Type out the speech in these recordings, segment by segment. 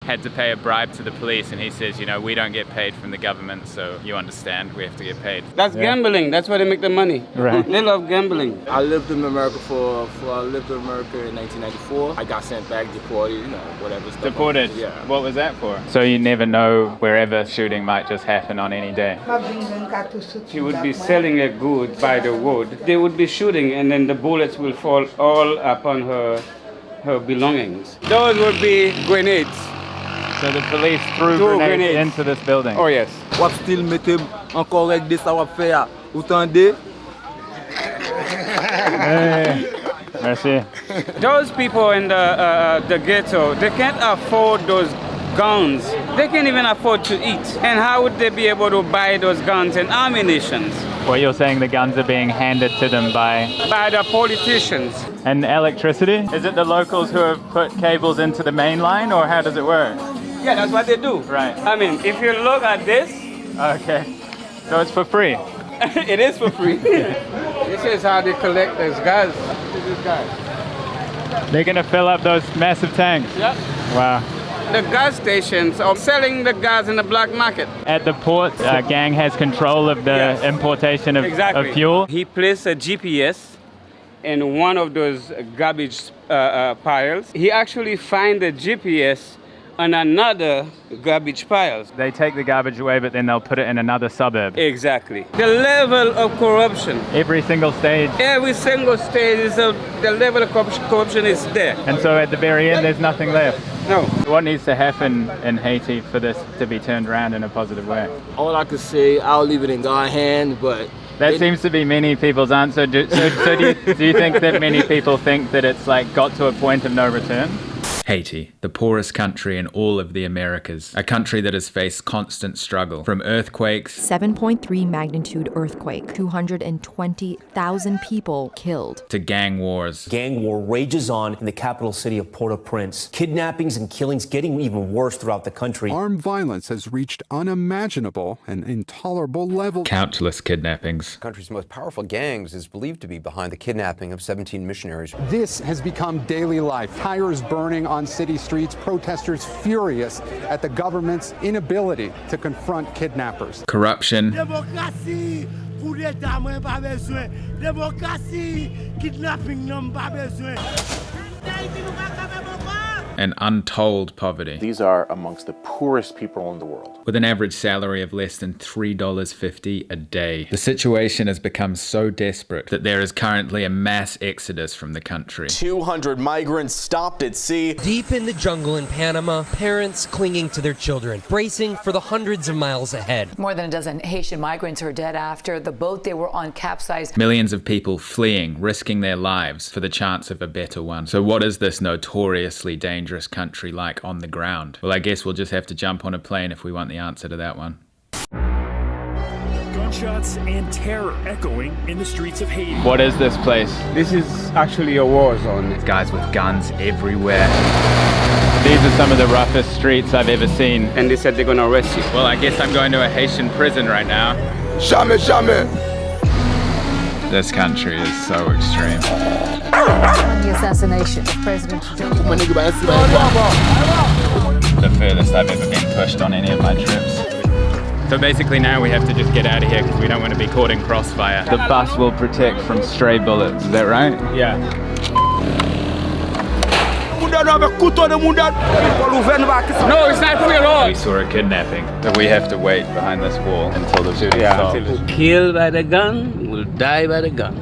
had to pay a bribe to the police, and he says, you know, we don't get paid from the government, so you understand, we have to get paid. That's gambling. That's where they make the money. Right. They love gambling. I lived in America I lived in America in 1994. I got sent back, deported, you know, whatever stuff. Deported? Yeah. What was that for? So you never know wherever shooting might just happen on any day. She would be selling a good by the wood. They would be shooting, and then the bullets will fall all upon her belongings. Those would be grenades. So the police threw grenades into this building? Oh yes. What still mettez encore avec des savoir-faire? Vous tendez? Merci. Those people in the ghetto, they can't afford those guns. They can't even afford to eat. And how would they be able to buy those guns and ammunition? Well, you're saying the guns are being handed to them by the politicians. And electricity? Is it the locals who have put cables into the main line, or how does it work? Yeah, that's what they do. Right. I mean, if you look at this. Okay. So it's for free? It is for free. This is how they collect this gas. Look at this guy. They're going to fill up those massive tanks? Yeah. Wow. The gas stations are selling the gas in the black market. At the port, gang has control of the importation of fuel? He placed a GPS in one of those garbage piles. He actually find the GPS on another garbage pile. They take the garbage away, but then they'll put it in another suburb. Exactly. The level of corruption. Every single stage. Every single stage, is the level of corruption is there. And so at the very end, there's nothing left. No. What needs to happen in Haiti for this to be turned around in a positive way? All I could say, I'll leave it in God's hands, but... That seems to be many people's answer. Do you think that many people think that it's like got to a point of no return? Haiti, the poorest country in all of the Americas, a country that has faced constant struggle from earthquakes, 7.3 magnitude earthquake, 220,000 people killed, to gang wars. Gang war rages on in the capital city of Port-au-Prince. Kidnappings and killings getting even worse throughout the country. Armed violence has reached unimaginable and intolerable levels. Countless kidnappings. The country's most powerful gangs is believed to be behind the kidnapping of 17 missionaries. This has become daily life. Tires burning on city streets, protesters furious at the government's inability to confront kidnappers. Corruption. Democracy, coup d'état, moi pas besoin. Democracy, kidnapping, non pas besoin. And untold poverty. These are amongst the poorest people in the world. With an average salary of less than $3.50 a day. The situation has become so desperate that there is currently a mass exodus from the country. 200 migrants stopped at sea. Deep in the jungle in Panama, parents clinging to their children, bracing for the hundreds of miles ahead. More than a dozen Haitian migrants are dead after the boat they were on capsized. Millions of people fleeing, risking their lives for the chance of a better one. So what is this notoriously dangerous country like on the ground? Well, I guess we'll just have to jump on a plane if we want the answer to that one. Gunshots and terror echoing in the streets of Haiti. What is this place? This is actually a war zone. There's guys with guns everywhere. These are some of the roughest streets I've ever seen. And they said they're gonna arrest you. Well, I guess I'm going to a Haitian prison right now. Jamais, jamais. This country is so extreme. On the assassination of President Joe. The furthest I've ever been pushed on any of my trips. So basically now we have to just get out of here because we don't want to be caught in crossfire. The bus will protect from stray bullets, is that right? Yeah. No, it's not free at all. We saw a kidnapping, but we have to wait behind this wall until the shooting stops. Who killed by the gun will die by the gun.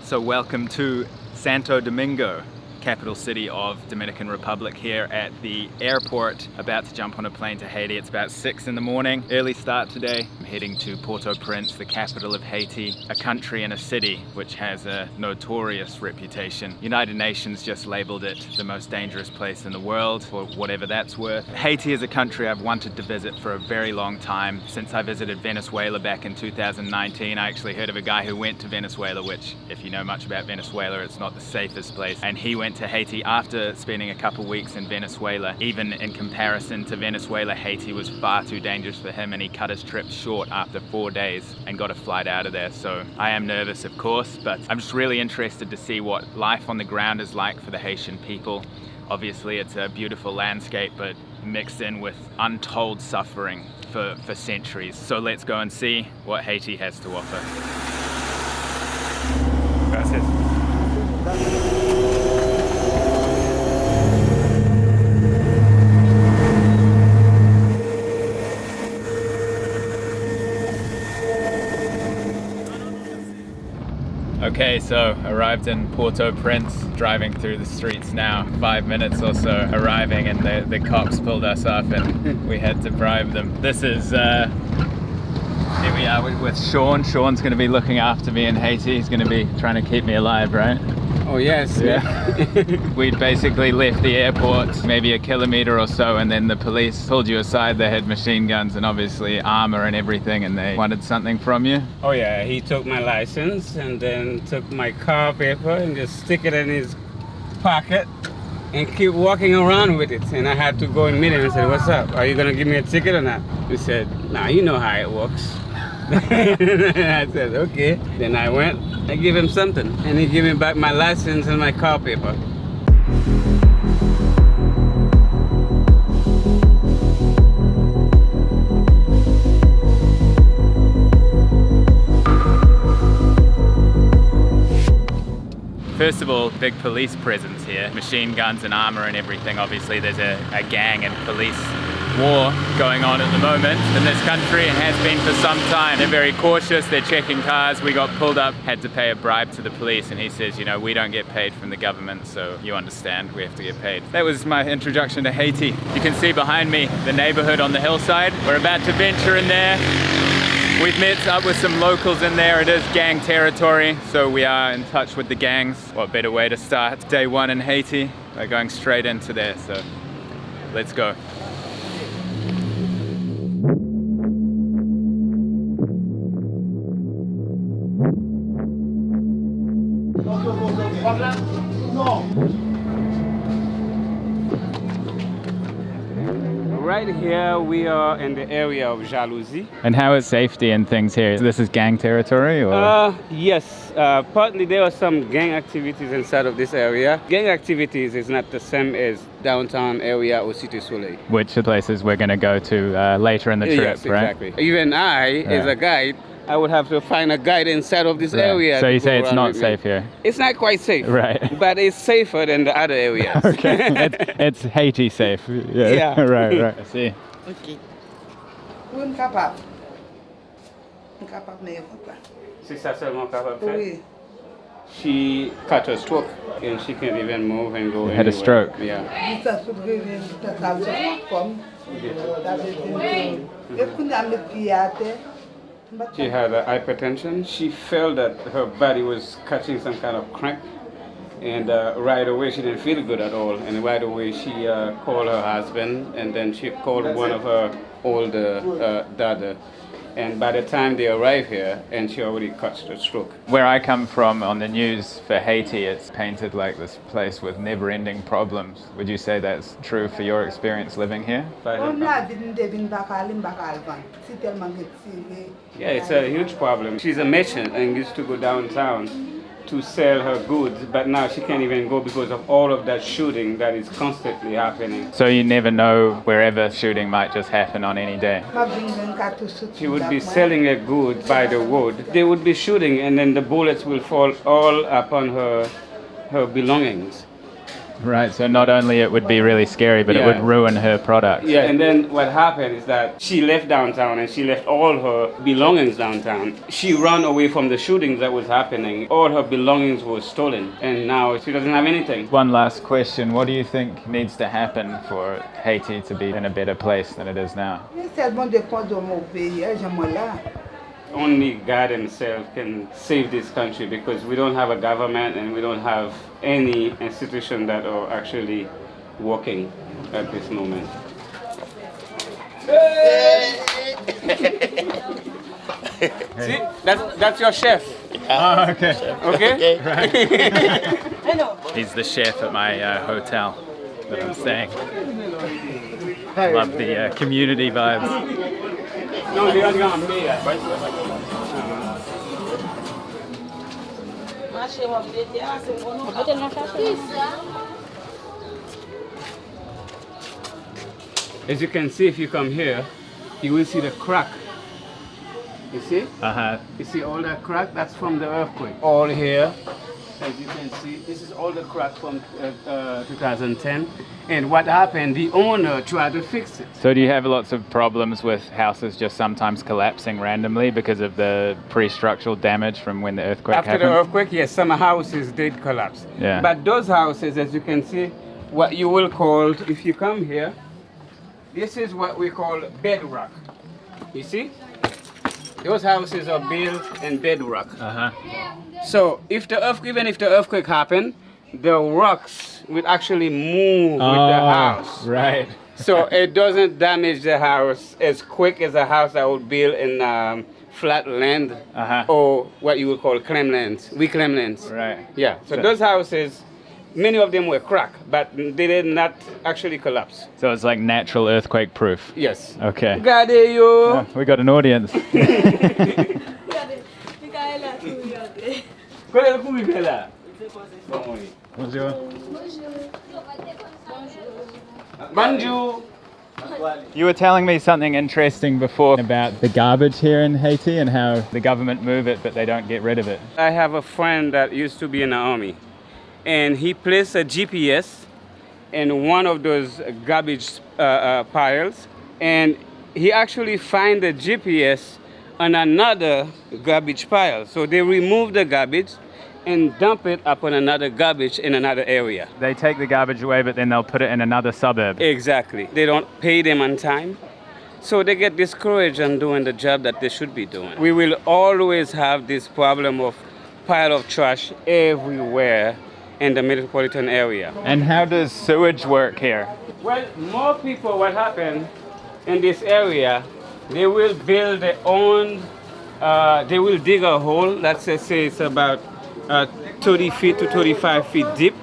So welcome to Santo Domingo, capital city of Dominican Republic, here at the airport, about to jump on a plane to Haiti. It's about 6 in the morning, early start today. I'm heading to Port-au-Prince, the capital of Haiti, a country and a city which has a notorious reputation. United Nations just labeled it the most dangerous place in the world, for whatever that's worth. Haiti is a country I've wanted to visit for a very long time. Since I visited Venezuela back in 2019, I actually heard of a guy who went to Venezuela, which, if you know much about Venezuela, it's not the safest place, and he went went to Haiti after spending a couple weeks in Venezuela. Even in comparison to Venezuela, Haiti was far too dangerous for him, and he cut his trip short after 4 days and got a flight out of there. So I am nervous, of course, but I'm just really interested to see what life on the ground is like for the Haitian people. Obviously, it's a beautiful landscape, but mixed in with untold suffering for centuries. So let's go and see what Haiti has to offer. Gracias. Okay, so arrived in Port-au-Prince, driving through the streets now, 5 minutes or so arriving, and the cops pulled us up and we had to bribe them. This is, here we are with Sean. Sean's going to be looking after me in Haiti. He's going to be trying to keep me alive, right? Oh yes. Yeah. We'd basically left the airport maybe a kilometer or so, and then the police pulled you aside. They had machine guns and obviously armor and everything, and they wanted something from you. Oh yeah, he took my license and then took my car paper and just stick it in his pocket and keep walking around with it. And I had to go and meet him and say, "What's up? Are you gonna give me a ticket or not?" He said, "Nah, you know how it works." I said, "Okay." Then I went, I gave him something, and he gave me back my license and my car paper. First of all, big police presence here, machine guns and armor and everything. Obviously there's a gang and police war going on at the moment in this country, and has been for some time. They're very cautious, they're checking cars. We got pulled up, had to pay a bribe to the police, and he says, you know, we don't get paid from the government, so you understand, we have to get paid. That was my introduction to Haiti. You can see behind me the neighborhood on the hillside. We're about to venture in there. We've met up with some locals in there. It is gang territory, so we are in touch with the gangs. What better way to start day one in Haiti? We're going straight into there, so let's go. Right here we are in the area of Jalousie. And how is safety and things here? This is gang territory, or? Yes, partly there are some gang activities inside of this area. Gang activities is not the same as downtown area or Cité Soleil. Which are places we're going to go to later in the trip, yes, right? Exactly. Even I, as a guide, I would have to find a guide inside of this area. So you say it's not safe here? It's not quite safe. Right. But it's safer than the other areas. Okay. It's Haiti safe. Yeah. Right. I see. Okay. She cut her stroke and she can't even move and go anywhere. Had a stroke? Yeah. She had hypertension. She felt that her body was catching some kind of cramp, and right away she didn't feel good at all. And right away she called her husband, and then she called one of her older daughter. And by the time they arrived here, and she already caught the stroke. Where I come from, on the news for Haiti, it's painted like this place with never-ending problems. Would you say that's true for your experience living here? Yeah, it's a huge problem. She's a merchant and used to go downtown to sell her goods, but now she can't even go because of all of that shooting that is constantly happening. So you never know, wherever shooting might just happen on any day? She would be selling her goods by the road. They would be shooting, and then the bullets will fall all upon her belongings. Right, so not only it would be really scary, but it would ruin her product. Yeah, and then what happened is that she left downtown and she left all her belongings downtown. She ran away from the shootings that was happening. All her belongings were stolen, and now she doesn't have anything. One last question. What do you think needs to happen for Haiti to be in a better place than it is now? Only God himself can save this country, because we don't have a government and we don't have any institution that are actually working at this moment. See, that's your chef. Oh, okay. Okay? Right. He's the chef at my hotel that I'm staying. Love the community vibes. As you can see, if you come here, you will see the crack. You see? You see all that crack? That's from the earthquake. All here, as you can see, this is all the crack from 2010. And what happened, the owner tried to fix it. So do you have lots of problems with houses just sometimes collapsing randomly because of the pre-structural damage from when the earthquake happened? After the earthquake, yes, some houses did collapse. Yeah. But those houses, as you can see, what you will call, if you come here, this is what we call bedrock. You see? Those houses are built in bedrock. So if the even if the earthquake happened, the rocks will actually move with the house. Right. So it doesn't damage the house as quick as a house that would build in flat land or what you would call clamlands, weak clamlands. Right. Yeah. So those houses, many of them were cracked, but they did not actually collapse. So it's like natural earthquake proof? Yes. Okay. Got it, yo. Oh, we got an audience. Bonjour. Bonjour. You were telling me something interesting before about the garbage here in Haiti and how the government move it, but they don't get rid of it. I have a friend that used to be in the army, and he placed a GPS in one of those garbage piles, and he actually find the GPS on another garbage pile. So they remove the garbage and dump it upon another garbage in another area. They take the garbage away, but then they'll put it in another suburb. Exactly. They don't pay them on time, so they get discouraged on doing the job that they should be doing. We will always have this problem of pile of trash everywhere in the metropolitan area. And how does sewage work here? Well, more people, what happened in this area, they will build their own, they will dig a hole, let's say it's about 30 feet to 35 feet deep,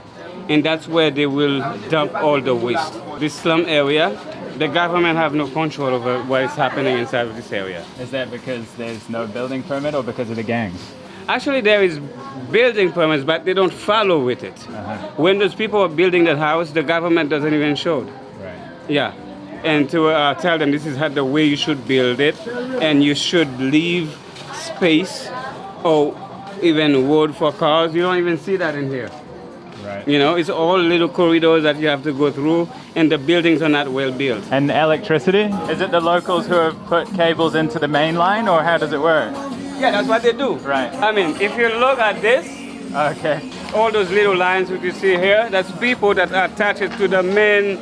and that's where they will dump all the waste. This slum area, the government have no control over what is happening inside of this area. Is that because there's no building permit or because of the gangs? Actually, there is building permits, but they don't follow with it. When those people are building that house, the government doesn't even show it. Right. Yeah. And to tell them this is how the way you should build it, and you should leave space or even wood for cars. You don't even see that in here. Right. You know, it's all little corridors that you have to go through, and the buildings are not well built. And electricity? Is it the locals who have put cables into the main line, or how does it work? Yeah, that's what they do. Right. I mean, if you look at this, okay, all those little lines that you see here, that's people that are attached to the main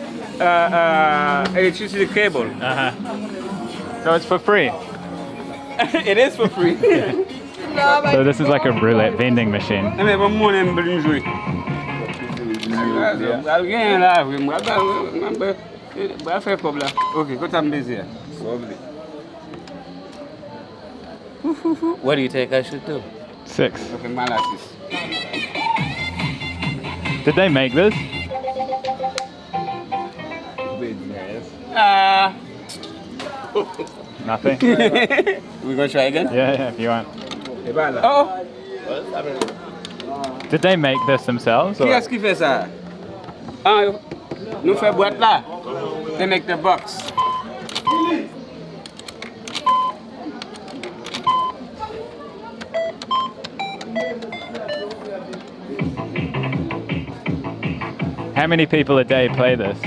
electricity cable. So it's for free? It is for free. So this is like a roulette vending machine. Okay, go to busy. What do you think I should do? 6. Okay, molasses. Did they make this? Nothing? We gonna try again? Yeah, if you want. Oh! Did they make this themselves? Qui est-ce qui fait ça? Nous fait boîte là. They make the box. How many people a day play this?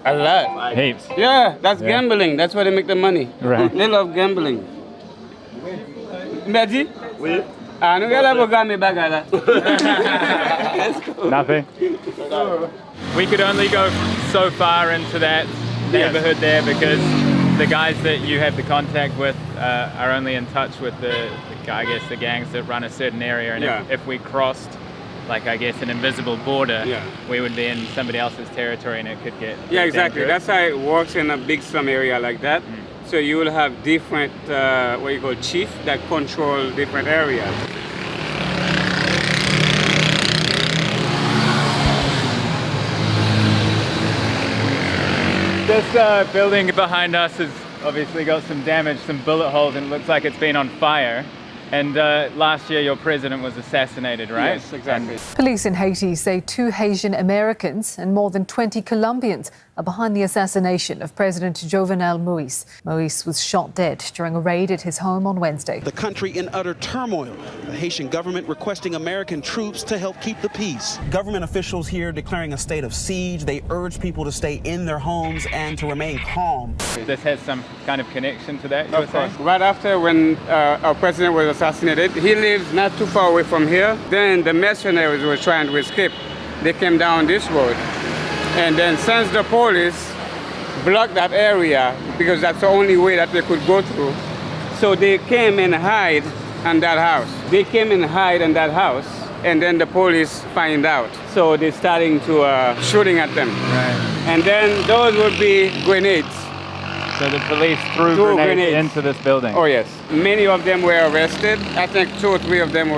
A lot. Heaps. Yeah, that's gambling. That's where they make the money. Right. They love gambling. Mehdi? Oui. Ah, nous allons gagner bagala. Nothing. We could only go so far into that neighborhood there because the guys that you have the contact with are only in touch with the gangs that run a certain area, and if we crossed, like I guess, an invisible border, we would be in somebody else's territory and it could get exactly. dangerous. That's how it works in a big slum area like that. So you will have different, what you call chiefs that control different areas. This building behind us has obviously got some damage, some bullet holes, and it looks like it's been on fire. And last year your president was assassinated, right? Yes, exactly. Police in Haiti say 2 Haitian Americans and more than 20 Colombians are behind the assassination of President Jovenel Moïse. Moïse was shot dead during a raid at his home on Wednesday. The country in utter turmoil. The Haitian government requesting American troops to help keep the peace. Government officials here declaring a state of siege. They urge people to stay in their homes and to remain calm. This has some kind of connection to that, you were saying? Right after when our president was assassinated, he lives not too far away from here. Then the mercenaries were trying to escape. They came down this road. And then since the police blocked that area, because that's the only way that they could go through, so they came and hide in that house. They came and hide in that house, and then the police find out. So they're starting to shooting at them. Right. And then those would be grenades. So the police threw grenades into this building? Oh yes. Many of them were arrested. I think 2 or 3 of them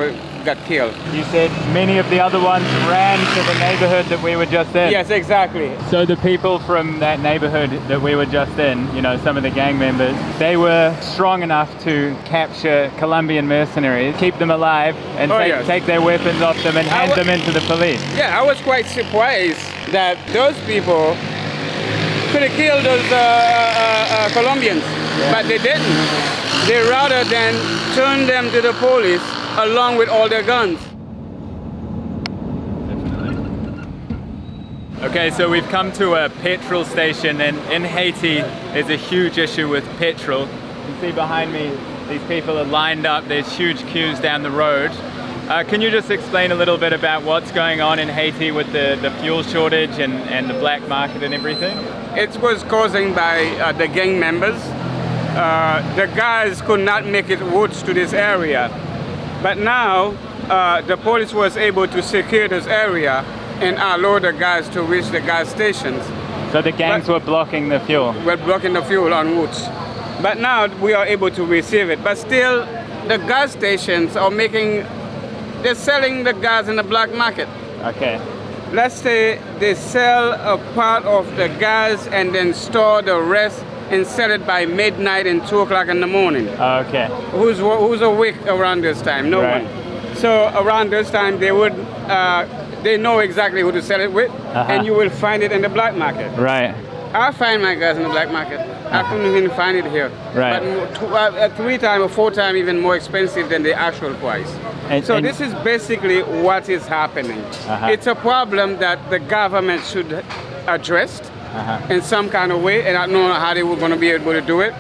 got killed. You said many of the other ones ran to the neighborhood that we were just in? Yes, exactly. So the people from that neighborhood that we were just in, you know, some of the gang members, they were strong enough to capture Colombian mercenaries, keep them alive, and take their weapons off them and hand them into the police. Yeah, I was quite surprised that those people could have killed those Colombians, but they didn't. They rather than turn them to the police along with all their guns. Okay, so we've come to a petrol station, and in Haiti there's a huge issue with petrol. You can see behind me these people are lined up, there's huge queues down the road. Can you just explain a little bit about what's going on in Haiti with the fuel shortage and the black market and everything? It was caused by the gang members. The guys could not make it routes to this area. But now the police was able to secure this area and allow the guys to reach the gas stations. So the gangs were blocking the fuel? Were blocking the fuel en route. But now we are able to receive it. But still, the gas stations are they're selling the gas in the black market. Okay. Let's say they sell a part of the gas and then store the rest and sell it by midnight and 2 o'clock in the morning. Okay. Who's awake around this time? No one. So around this time they know exactly who to sell it with, and you will find it in the black market. Right. I find my gas in the black market. I couldn't even find it here. Right. But 3 times or 4 times even more expensive than the actual price. So this is basically what is happening. It's a problem that the government should address in some kind of way, and I don't know how they were going to be able to do it.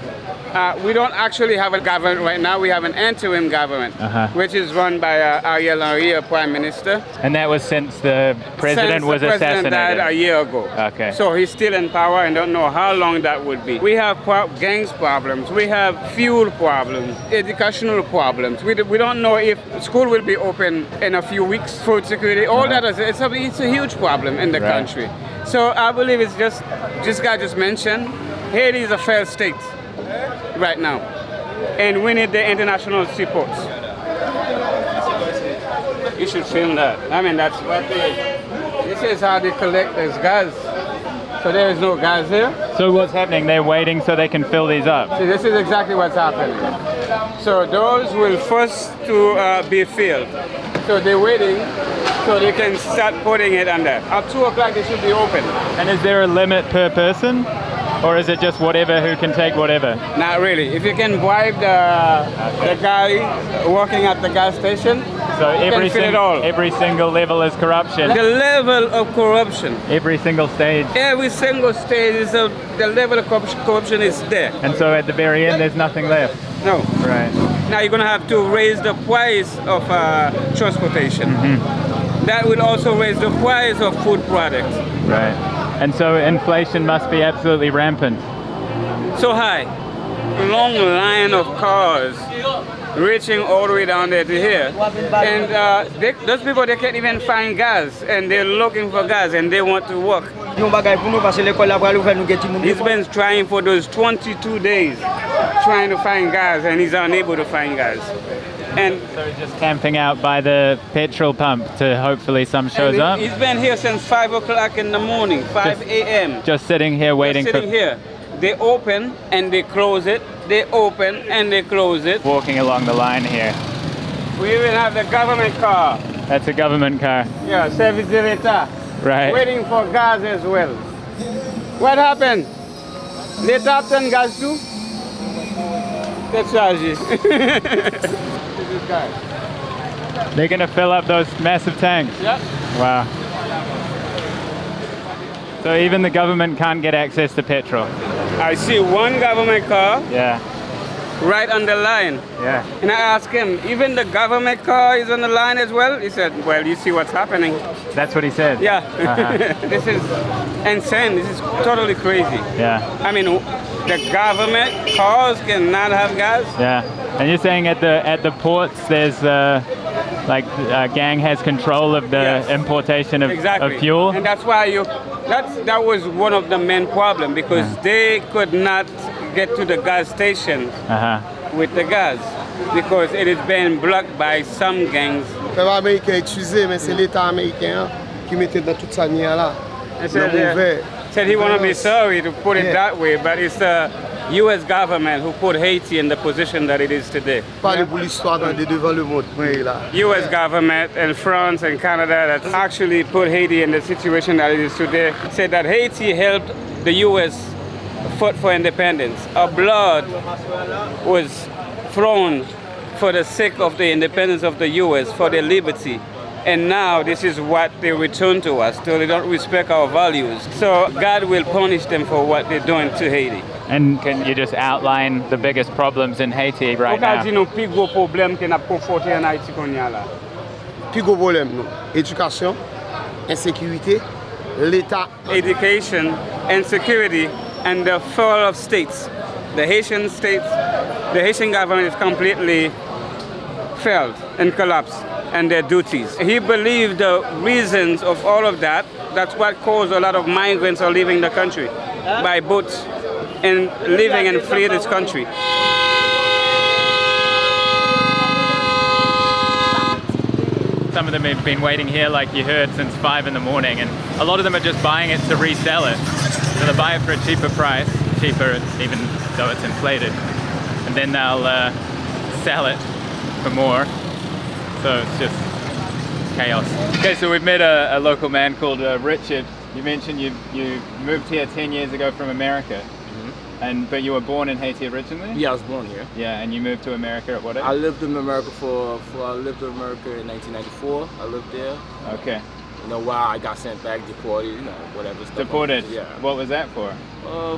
We don't actually have a government right now. We have an interim government, which is run by Ariel Henry, Prime Minister. And that was since the president was assassinated? Since the president died a year ago. Okay. So he's still in power and don't know how long that would be. We have gangs problems. We have fuel problems, educational problems. We don't know if school will be open in a few weeks, food security, all that. It's a huge problem in the country. So I believe it's just, this guy just mentioned, Haiti is a failed state right now, and we need the international support. You should film that. I mean, that's what this is how they collect this gas. So there is no gas here. So what's happening? They're waiting so they can fill these up? See, this is exactly what's happening. So those will first to be filled. So they're waiting so they can start putting it on there. At 2 o'clock they should be open. And is there a limit per person? Or is it just whatever, who can take whatever? Not really. If you can bribe the guy working at the gas station, so every single level is corruption? The level of corruption. Every single stage? Every single stage, is the level of corruption is there. And so at the very end, there's nothing left? No. Right. Now you're going to have to raise the price of transportation. That will also raise the price of food products. Right. And so inflation must be absolutely rampant. So high. Long line of cars reaching all the way down there to here. And those people, they can't even find gas, and they're looking for gas and they want to work. He's been trying for those 22 days trying to find gas, and he's unable to find gas. And so he's just camping out by the petrol pump to hopefully some shows up? He's been here since 5 o'clock in the morning, 5 a.m. Just sitting here waiting just sitting here. They open and they close it. They open and they close it. Walking along the line here. We even have the government car. That's a government car. Yeah, service de l'État. Right. Waiting for gas as well. What happened? L'État obtient gas too? Let's charge it. This guy. They're going to fill up those massive tanks? Yeah. Wow. So even the government can't get access to petrol? I see one government car. Yeah. Right on the line. Yeah. And I asked him, even the government car is on the line as well? He said, well, you see what's happening. That's what he said? Yeah. This is insane. This is totally crazy. Yeah. I mean, the government cars cannot have gas? Yeah. And you're saying at the ports there's like a gang has control of the importation of, exactly. of fuel? And that's why that was one of the main problems, because they could not get to the gas station with the gas because it is being blocked by some gangs. Le peuple américain est utilisé, mais c'est l'État américain qui mettait dans toute sa nière là. Said he wanted to be sorry to put it that way, but it's the U.S. government who put Haiti in the position that it is today. Parlez pour l'histoire devant le monde, là. U.S. government and France and Canada that actually put Haiti in the situation that it is today said that Haiti helped the U.S. fought for independence. Our blood was thrown for the sake of the independence of the U.S., for their liberty. And now this is what they return to us, so they don't respect our values. So God will punish them for what they're doing to Haiti. And can you just outline the biggest problems in Haiti right now? Plus gros problème que n'a confronté en Haïti qu'on y a là. Plus gros problème, nous. Éducation, insécurité, l'État. Education, insecurity, and the fall of states. The Haitian states, the Haitian government is completely failed and collapsed and their duties. He believed the reasons of all of that, that's what caused a lot of migrants are leaving the country by boat and leaving and flee this country. Some of them have been waiting here, like you heard, since 5 in the morning, and a lot of them are just buying it to resell it. So they buy it for a cheaper price, cheaper even though it's inflated, and then they'll sell it for more. So it's just chaos. Okay, so we've met a local man called Richard. You mentioned you moved here 10 years ago from America. But you were born in Haiti originally? Yeah, I was born here. Yeah, and you moved to America at what age? I lived in America I lived in America in 1994. I lived there. Okay. You know, while I got sent back, deported, you know, whatever stuff. Deported? Yeah. What was that for?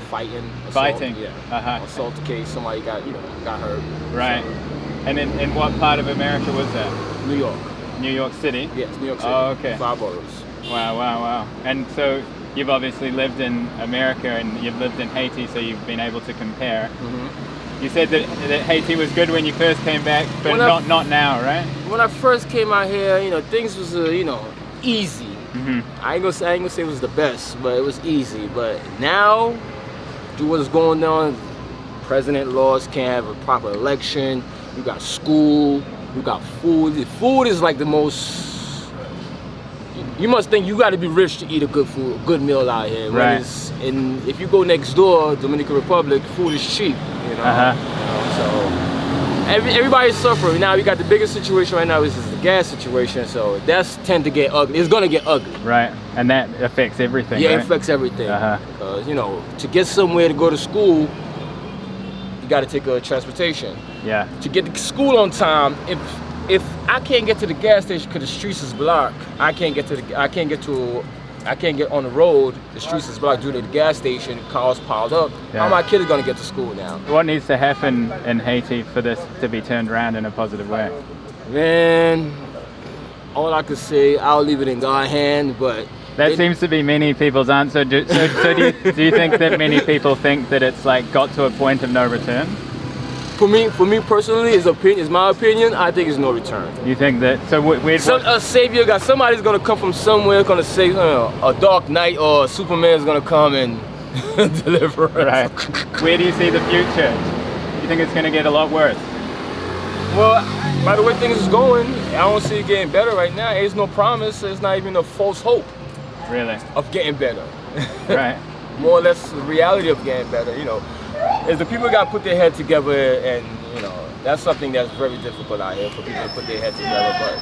Fighting. Assault, Fighting? Yeah. Assault case, somebody got hurt. Right. So. And in what part of America was that? New York. New York City? Yes, New York City. Oh, okay. 5 boroughs. Wow. And so you've obviously lived in America and you've lived in Haiti, so you've been able to compare. Mm-hmm. You said that Haiti was good when you first came back, but not now, right? When I first came out here, you know, things was easy. Mm-hmm. I ain't gonna say it was the best, but it was easy. But now, through what's going on, president laws can't have a proper election. You got school, you got food. Food is like the most. You must think you got to be rich to eat a good meal out here. Right. And if you go next door, Dominican Republic, food is cheap. You know. So everybody's suffering. Now we got the biggest situation right now is the gas situation. So that's tend to get ugly. It's gonna get ugly. Right. And that affects everything. Yeah, right? it affects everything. Because to get somewhere to go to school, you got to take a transportation. Yeah. To get to school on time, if I can't get to the gas station because the streets is blocked, I can't get on the road. The streets is blocked due to the gas station. Cars piled up. Yeah. How my kids gonna get to school now? What needs to happen in Haiti for this to be turned around in a positive way? Man, all I could say, I'll leave it in God's hand. But that seems to be many people's answer. Do you think that many people think that it's like got to a point of no return? For me personally, it's my opinion. I think it's no return. You think that? So a savior God, somebody's gonna come from somewhere, gonna say a Dark Knight or Superman's gonna come and deliver us. Right. Where do you see the future? You think it's gonna get a lot worse? Well, by the way things is going, I don't see it getting better right now. There's no promise. There's not even a false hope. Really? Of getting better. Right. More or less the reality of getting better, you know. Is the people got to put their head together, and you know, that's something that's very difficult out here for people to put their head together. But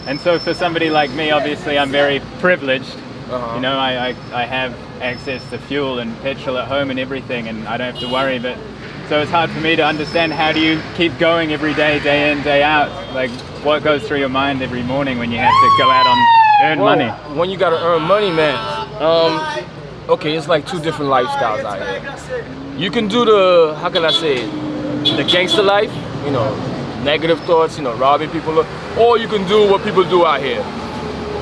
and so for somebody like me, obviously I'm very privileged. You know, I have access to fuel and petrol at home and everything, and I don't have to worry. But so it's hard for me to understand, how do you keep going every day, day in, day out? Like, what goes through your mind every morning when you have to go out and earn money? When you got to earn money, man. Okay, it's like two different lifestyles out here. You can do the, how can I say it, the gangster life, you know, negative thoughts, you know, robbing people, or you can do what people do out here.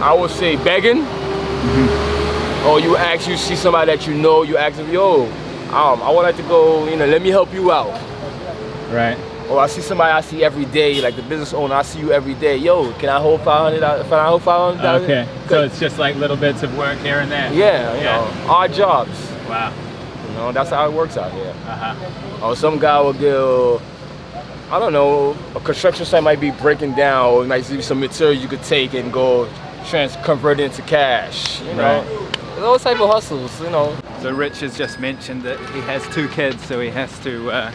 I would say begging, or you see somebody that you know, you ask them, yo, I would like to go, you know, let me help you out. Right. Or I see somebody I see every day, like the business owner, I see you every day. Yo, can I hold $500? Okay, so it's just like little bits of work here and there. Yeah, you know, odd jobs. Wow. You know, that's how it works out here. Or some guy will give, I don't know, a construction site might be breaking down, or it might be some material you could take and go convert it into cash. You know, those type of hustles. You know. So Rich has just mentioned that he has 2 kids, so he has to,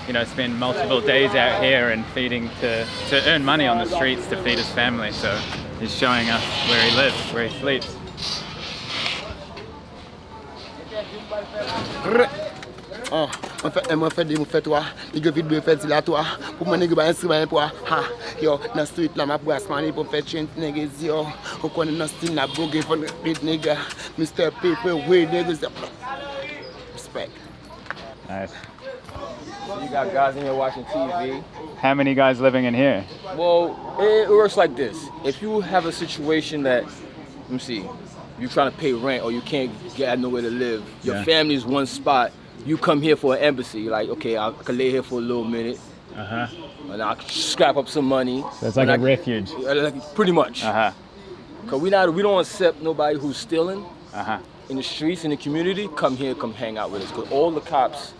you know, spend multiple days out here and feeding to earn money on the streets to feed his family. So he's showing us where he lives, where he sleeps. Mwen fè toi, nigga vide fè di la toi. Pou mwen nigga ba instrument pou ha. Yo, nan street la ma brass money pou fè change niggas yo. Ou konnen nan still na boogie for the beat nigga. Mr. Paper way niggas. Respect. Nice. You got guys in here watching TV. How many guys living in here? Well, it works like this. If you have a situation that, let me see, you're trying to pay rent or you can't get nowhere to live, your family is one spot, you come here for an embassy, like, okay, I can lay here for a little minute, and I'll scrap up some money. So it's like a refuge. Pretty much. Because we don't accept nobody who's stealing in the streets, in the community, come here, come hang out with us. Because all the cops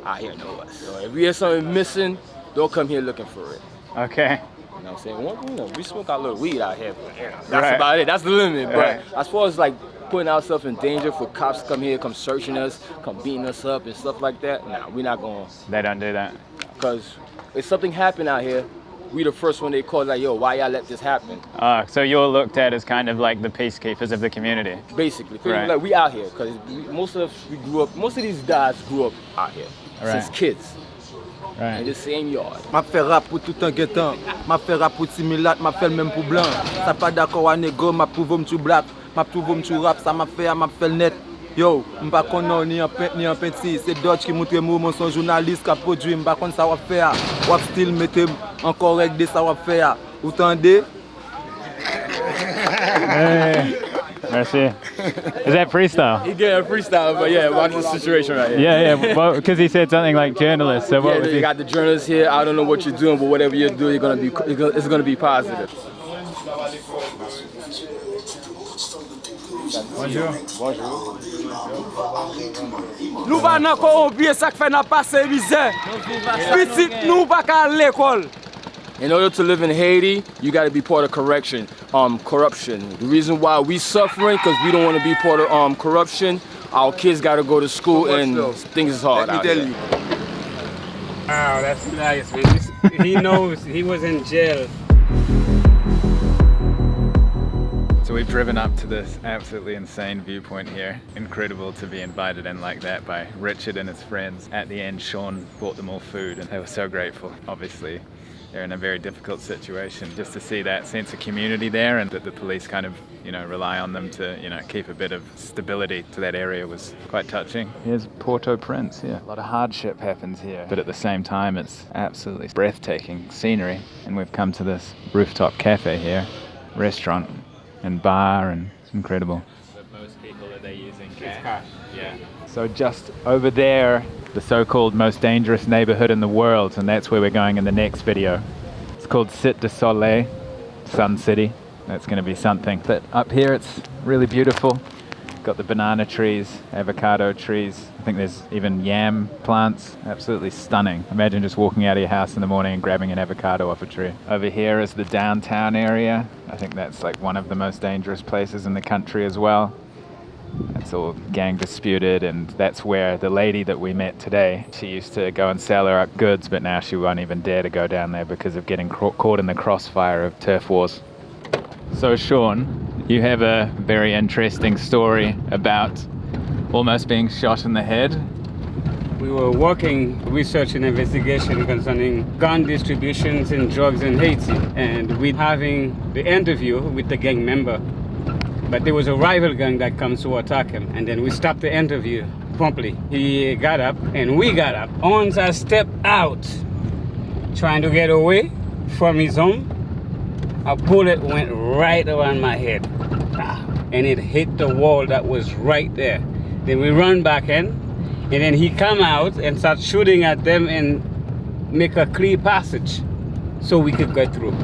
out here know us. So if we have something missing, don't come here looking for it. Okay. You know what I'm saying? Well, you know, we smoke our little weed out here, but you know, that's about it. That's the limit. But as far as like putting ourselves in danger for cops to come here, come searching us, come beating us up and stuff like that, nah, we're not going. They don't do that. Because if something happened out here, we the first one they call, like, yo, why y'all let this happen? So you're looked at as kind of like the peacekeepers of the community. Basically, like we out here because most of these guys grew up out here since kids. In the same yard. Ma fè rap pour tout un getan. Ma fè rap pour timilat, ma fè même pour blanc. Ça pas d'accord à négo, ma prouve m'tou black. Ma prouve m'tou rap, ça m'a fait net. Yo, m'pa konnen ni en penti. C'est Dodge qui montre moi, mon son journaliste qui a produit. M'pa konn ça va faire. Wap style mette encore règle ça va faire. Vous tendez? Merci. Is that freestyle? He getting a freestyle, but yeah, watch the situation right here. Yeah. Well, because he said something like journalists. So what was you got the journalists here. I don't know what you're doing, but whatever you do, it's gonna be positive. Bonjour. Bonjour. Nous va nan corrompre ça fait n'a passer misère. Petit nous pas à l'école. In order to live in Haiti, you got to be part of corruption. The reason why we suffering, because we don't want to be part of corruption. Our kids got to go to school, and things is hard out here. Wow, that's nice, man. He knows he was in jail. So we've driven up to this absolutely insane viewpoint here. Incredible to be invited in like that by Richard and his friends. At the end, Sean bought them all food, and they were so grateful, obviously. They're in a very difficult situation. Just to see that sense of community there, and that the police kind of, you know, rely on them to, you know, keep a bit of stability to that area was quite touching. Here's Port-au-Prince, yeah. A lot of hardship happens here, but at the same time, it's absolutely breathtaking scenery. And we've come to this rooftop cafe here, restaurant and bar, and it's incredible. But most people, are they using cash? Yeah. So just over there, the so-called most dangerous neighborhood in the world, and that's where we're going in the next video. It's called Cité du Soleil, Sun City. That's going to be something. But up here it's really beautiful. got the banana trees, avocado trees. I think there's even yam plants. Absolutely stunning. Imagine just walking out of your house in the morning and grabbing an avocado off a tree. Over here is the downtown area. I think that's like one of the most dangerous places in the country as well. It's all gang disputed, and that's where the lady that we met today, she used to go and sell her goods, but now she won't even dare to go down there because of getting caught in the crossfire of turf wars. So Sean, you have a very interesting story about almost being shot in the head. We were working research and investigation concerning gun distributions and drugs in Haiti, and we're having the interview with the gang member. But there was a rival gang that comes to attack him, and then we stopped the interview promptly. He got up, and we got up. Once I stepped out, trying to get away from his home, a bullet went right around my head, and it hit the wall that was right there. Then we run back in, and then he come out and start shooting at them and make a clear passage so we could get through.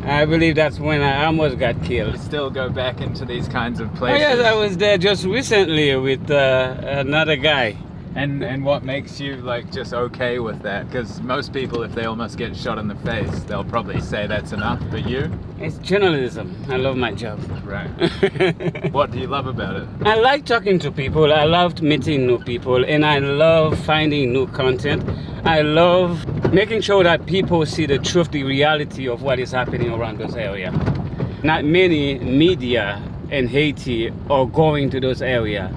I believe that's when I almost got killed. You still go back into these kinds of places? Oh, yes, I was there just recently with another guy. And what makes you like just okay with that? Because most people, if they almost get shot in the face, they'll probably say that's enough, but you? It's journalism. I love my job. Right. What do you love about it? I like talking to people. I loved meeting new people, and I love finding new content. I love making sure that people see the truth, the reality of what is happening around those areas. Not many media in Haiti are going to those areas,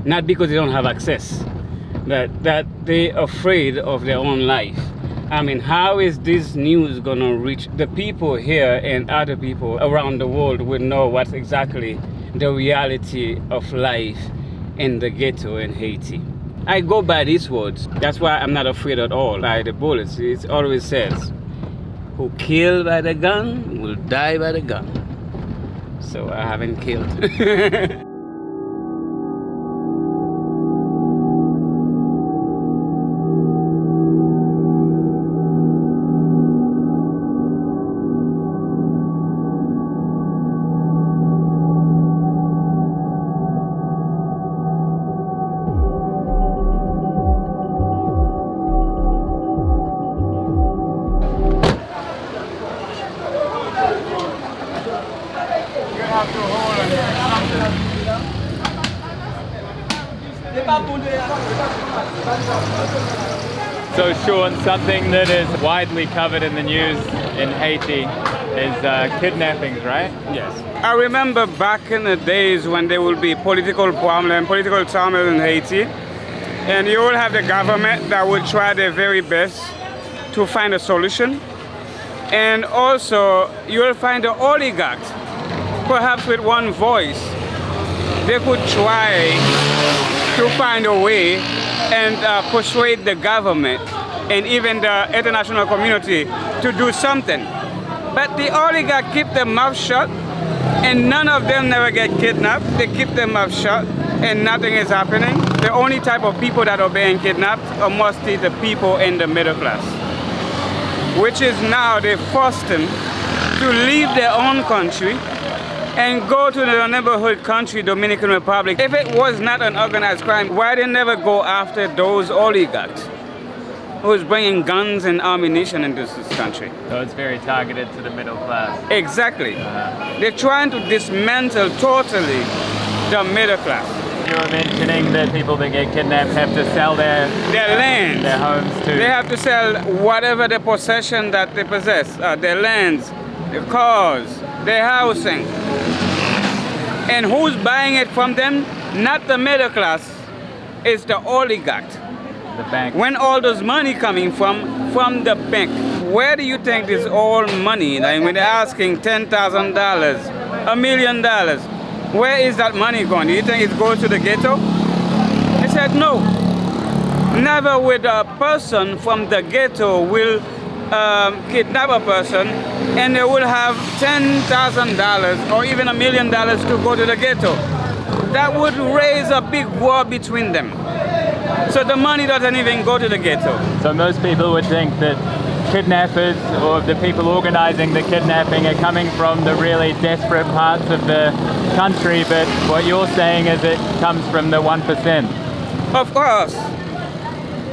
not because they don't have access, but that they're afraid of their own life. I mean, how is this news gonna reach the people here, and other people around the world will know what's exactly the reality of life in the ghetto in Haiti? I go by these words. That's why I'm not afraid at all by the bullets. It always says, who killed by the gun will die by the gun. So I haven't killed. So Sean, something that is widely covered in the news in Haiti is kidnappings, right? Yes. I remember back in the days when there would be political problems, political turmoil in Haiti, and you will have the government that would try their very best to find a solution. And also, you will find the oligarchs, perhaps with one voice, they could try to find a way and persuade the government and even the international community to do something. But the oligarchs keep their mouth shut, and none of them never get kidnapped. They keep their mouth shut, and nothing is happening. The only type of people that are being kidnapped are mostly the people in the middle class, which is now they forced them to leave their own country and go to the neighborhood country, Dominican Republic. If it was not an organized crime, why they never go after those oligarchs who's bringing guns and ammunition into this country? So it's very targeted to the middle class. Exactly. They're trying to dismantle totally the middle class. You were mentioning that people that get kidnapped have to sell their lands, their homes too. They have to sell whatever the possession that they possess, their lands, their cars, their housing. And who's buying it from them? Not the middle class, it's the oligarch. The bank. When all those money coming from the bank. Where do you think this all money? Like when they're asking $10,000, $1 million, where is that money going? Do you think it goes to the ghetto? They said no. Never would a person from the ghetto will kidnap a person and they will have $10,000 or even $1 million to go to the ghetto. That would raise a big war between them. So the money doesn't even go to the ghetto. So most people would think that kidnappers or the people organizing the kidnapping are coming from the really desperate parts of the country, but what you're saying is it comes from the 1%. Of course.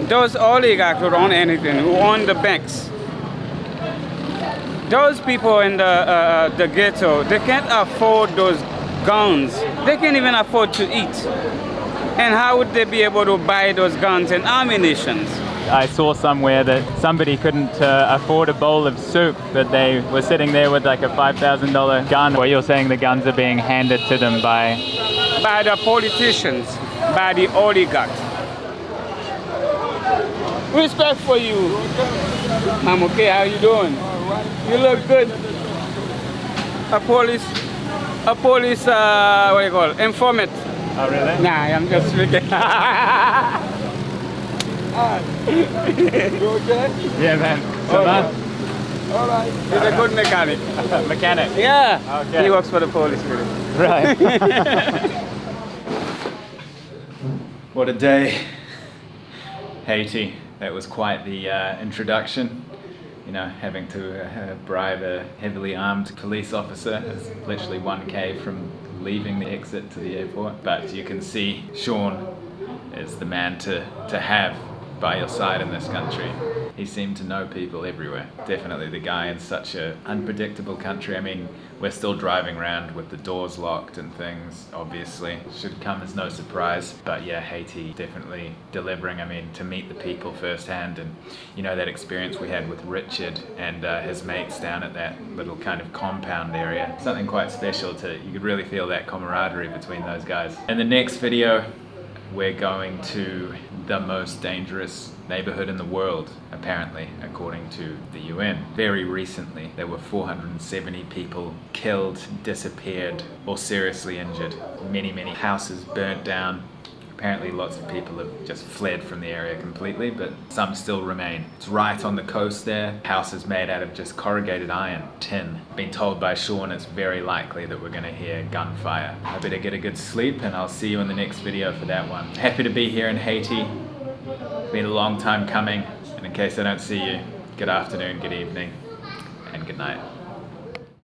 Those oligarchs who own anything, who own the banks, those people in the ghetto, they can't afford those guns. They can't even afford to eat. And how would they be able to buy those guns and ammunitions? I saw somewhere that somebody couldn't afford a bowl of soup, but they were sitting there with like a $5,000 gun. Well, you're saying the guns are being handed to them by the politicians, by the oligarchs. Respect for you. I'm okay, how you doing? You look good. A police, what do you call it? Informant. Oh, really? Nah, I'm just speaking. You okay? Yeah, man. So All right. He's a good mechanic. Mechanic? Yeah. Okay. He works for the police. Really. Right. What a day. Haiti. That was quite the introduction. You know, having to bribe a heavily armed police officer. It's literally 1K from leaving the exit to the airport. But you can see Sean is the man to have by your side in this country. He seemed to know people everywhere. Definitely the guy in such an unpredictable country. I mean, we're still driving around with the doors locked and things, obviously. Should come as no surprise. But yeah, Haiti definitely delivering. I mean, to meet the people firsthand, and you know, that experience we had with Richard and his mates down at that little kind of compound area. Something quite special you could really feel that camaraderie between those guys. In the next video, we're going to the most dangerous neighborhood in the world, apparently, according to the UN. Very recently, there were 470 people killed, disappeared, or seriously injured. Many houses burnt down. Apparently lots of people have just fled from the area completely, but some still remain. It's right on the coast there. Houses made out of just corrugated iron, tin. Been told by Sean it's very likely that we're gonna hear gunfire. I better get a good sleep, and I'll see you in the next video for that one. Happy to be here in Haiti. It's been a long time coming, and in case I don't see you, good afternoon, good evening, and good night.